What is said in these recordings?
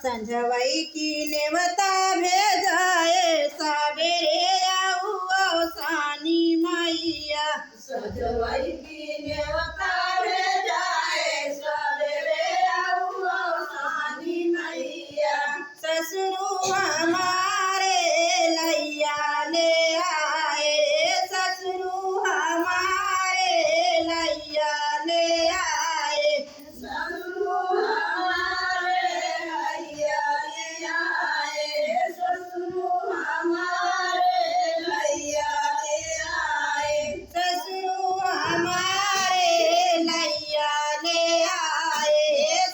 संझवई की नेवता भेजाए सावेरे आऊ सानी मैया। संझवई की नेवता भेजाए सावेरे आऊ सानी मैया। ससुरु हमारे लैया ले आए, ससुरु हमारे लैया ले आए। ससुरु हमारे लैया ले आए, ससुरु हमारे लैया ले आए। ससुरु हमारे लैया ले आए,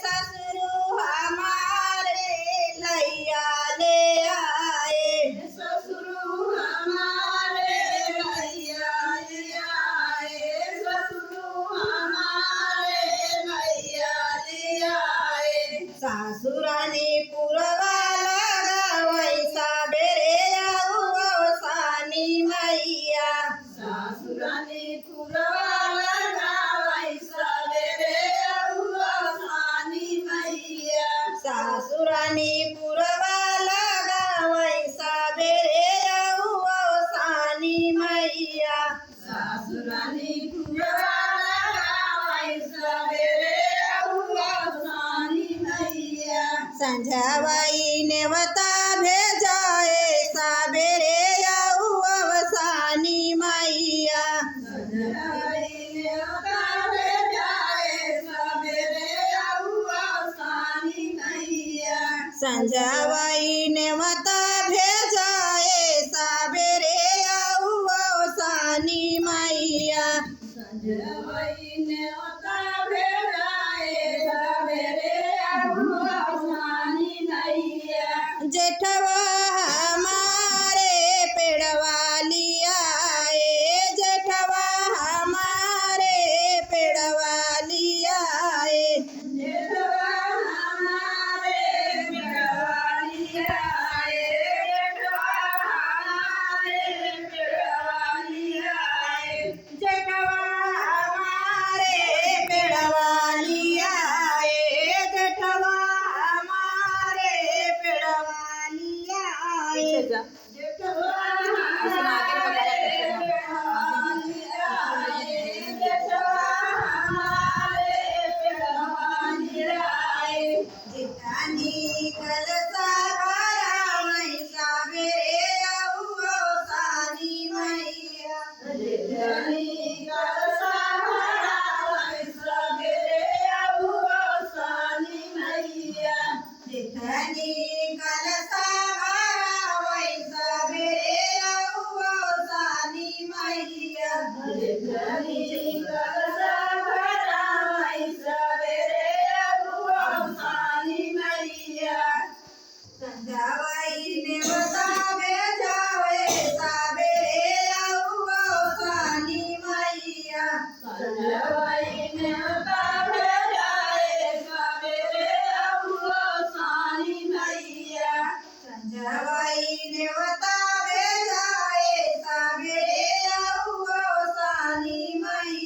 ससुरु हमारे लैया ले आए। ससुरु हमारे लैया ले आए, ससुरु हमारे लैया ले आए। सासुरानी पुरवा लगावै सावेरे आऊ सानी मैया। सासुरानी पुरवा लगावै सावेरे आऊ सानी मैया। सासुरानी पुरवा लगावै सावेरे आऊ सानी मैया। सासुरानी पुरवा लगावै सावेरे आऊ सानी मैया। संझवई नेवता भेजाए सावेरे आऊ सानी मैया। संझवई नेवता भेजाए सावेरे आऊ सानी मैया। संझवई नेवता भेजाए सावेरे आऊ सानी मैया। संझवई नेवता भेजाए सावेरे आऊ सानी मैया। जेठवा हमारे पेड़वा लियाए, जेठवा हमारे पेड़वा लियाए। जेठवा हमारे पेड़वा लियाए, जेठवा हमारे पेड़वा लियाए। जेठवा हमारे पेड़वा लियाए, जेठवा हमारे पेड़वा लियाए। जेठवा हमारे पेड़वा लियाए, जेठवा हमारे पेड़वा लियाए। जितानी कलसा भरावै सावेरे आऊ सानी मैया। जेठानी कलसा भरावै सावेरे आऊ सानी मैया। जितानी कलसा भरावै सावेरे आऊ सानी मैया। जेठानी कलसा भरावै सावेरे आऊ सानी मैया। संझवई नेवता भेजाए सावेरे आऊ सानी मैया। संझवई नेवता भेजाए सावेरे आऊ सानी मैया। संझवई नेवता भेजाए सावेरे आऊ सानी मैया।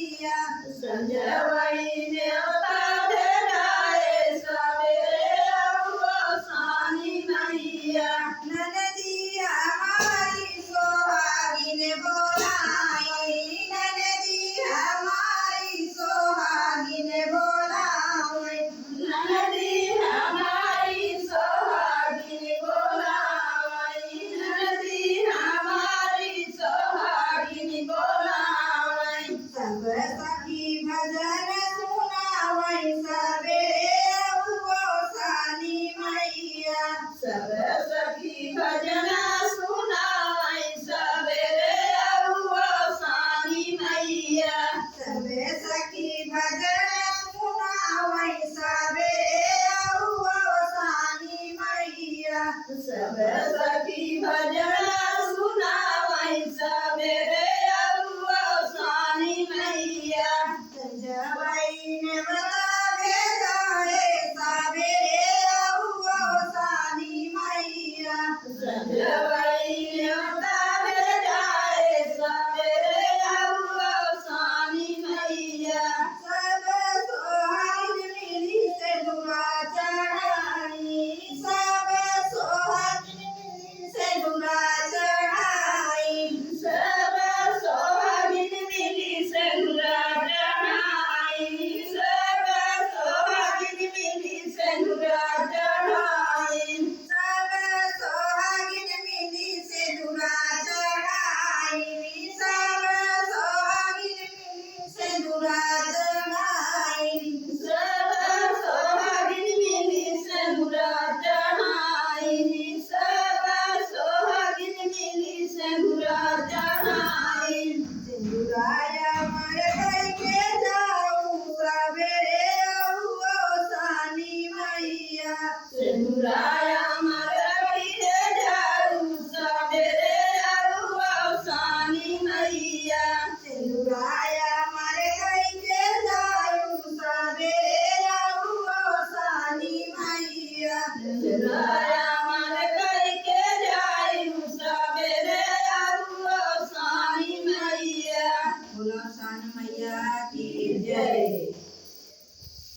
सिंदूरा मन करके जाइम सवेरे आऊँ सानी मैया। बोलो सन मैया की जय।